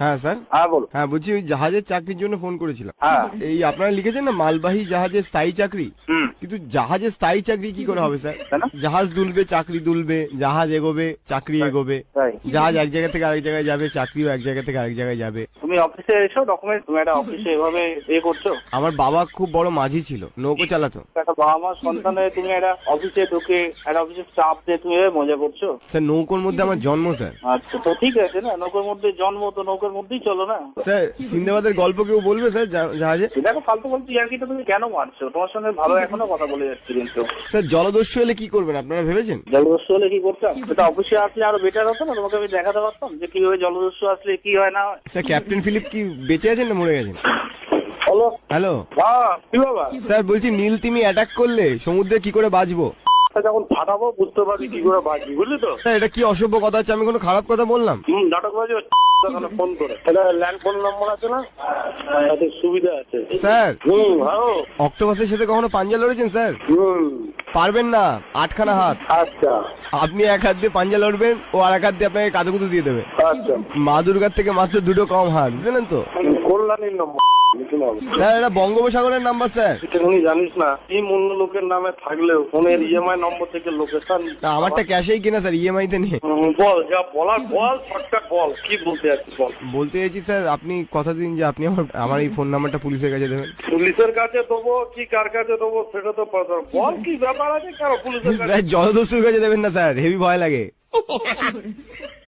হ্যাঁ স্যার। হ্যাঁ বল। হ্যাঁ বলছি ওই জাহাজের চাকরির জন্য ফোন করেছিলাম। হ্যাঁ। এই আপনারা লিখেছেন না মালবাহী জাহাজের স্থায়ী চাকরি, কিন্তু জাহাজের স্থায়ী চাকরি কি করে হবে স্যার? কেন? জাহাজ দুলবে চাকরি দুলবে, জাহাজ এগোবে চাকরি এগোবে, তাই? জাহাজ এক জায়গা থেকে আরেক জায়গায় যাবে, চাকরিও এক জায়গা থেকে আরেক জায়গায় যাবে। তুমি অফিসে এসো ডকুমেন্ট, তুমি একটা অফিসে এভাবে করছো। আমার বাবা খুব বড় মাঝি ছিল, নৌকো চালাতো। একটা বাবা মার সন্তানে তুমি একটা অফিসে ঢুকে একটা অফিসের স্টাফ দিয়ে তুমি এভাবে মজা করছো। স্যার নৌকোর মধ্যে আমার জন্ম স্যার। আচ্ছা তো ঠিক আছে না, নৌকার মধ্যে জন্ম, তো নৌকার মধ্যেই চলো না। স্যার সিন্দাবাদের গল্প কেউ বলবে স্যার জাহাজে? দেখো ফালতু ফালতু ইয়ার্কিটা তুমি কেন মারছো? তোমার সঙ্গে ভালো এখনো কথা বলে যাচ্ছি কিন্তু। স্যার জলদস্যু এলে কি করবেন আপনারা ভেবেছেন? জলদস্যু হলে কি করতাম? সেটা অফিসে আসলে আরো বেটার হতো না? তোমাকে আমি দেখাতে পারতাম যে কিভাবে জলদস্যু আসলে কি হয় না হয়। স্যার ক্যাপ্টেন ফিলিপ কি বেঁচে আছেন না মরে গেছেন? হ্যালো হ্যালো কি বাবা? স্যার বলছি নীল তিমি অ্যাটাক করলে সমুদ্রে কি করে বাঁচবো? যখন ফাটাবো বুঝতে পারবি কি করে বাঁচবি, বুঝলি তো? স্যার এটা কি অসভ্য কথা হচ্ছে? আমি কোনো খারাপ কথা বললাম? নাটক বাজি ফোন করে, এটা ল্যান্ড ফোন নম্বর আছে না, তাতে সুবিধা আছে। স্যার ভালো। অক্টোপাসের সাথে কখনো পাঞ্জা লড়েছেন স্যার? পারবেন না, 8খানা হাত। আচ্ছা আপনি এক হাত দিয়ে পাঞ্জা লড়বেন, ও আর এক হাত দিয়ে আপনাকে কাঁদুকুতু দিয়ে দেবে। আচ্ছা, মা দুর্গার থেকে মাত্র 2টো কম হাত, বুঝলেন তো? কল্যাণীর নম্বর স্যার এটা বঙ্গোপসাগরের নাম্বার স্যার। তুমি জানিস না, এই মূল্য লোকের নামে থাকলেও ফোনের ইএমআই নম্বর থেকে লোকেশন। না আমারটা ক্যাশেই কিনা স্যার, ইএমআই তে নিয়ে। বল যা বলার বল, শর্টকাট বল, কি বলতে যাচ্ছিস বল। বলতে চাইছি স্যার আপনি কথা দিন যে আপনি আমার এই ফোন নাম্বারটা পুলিশের কাছে দেবেন। পুলিশের কাছে দেবো কি কার কাছে দেবো সেটা তো বল, কি ব্যাপার আছে কেন পুলিশের কাছে? স্যার জলদস্যুর কাছে দেবেন না স্যার, হেভি ভয় লাগে।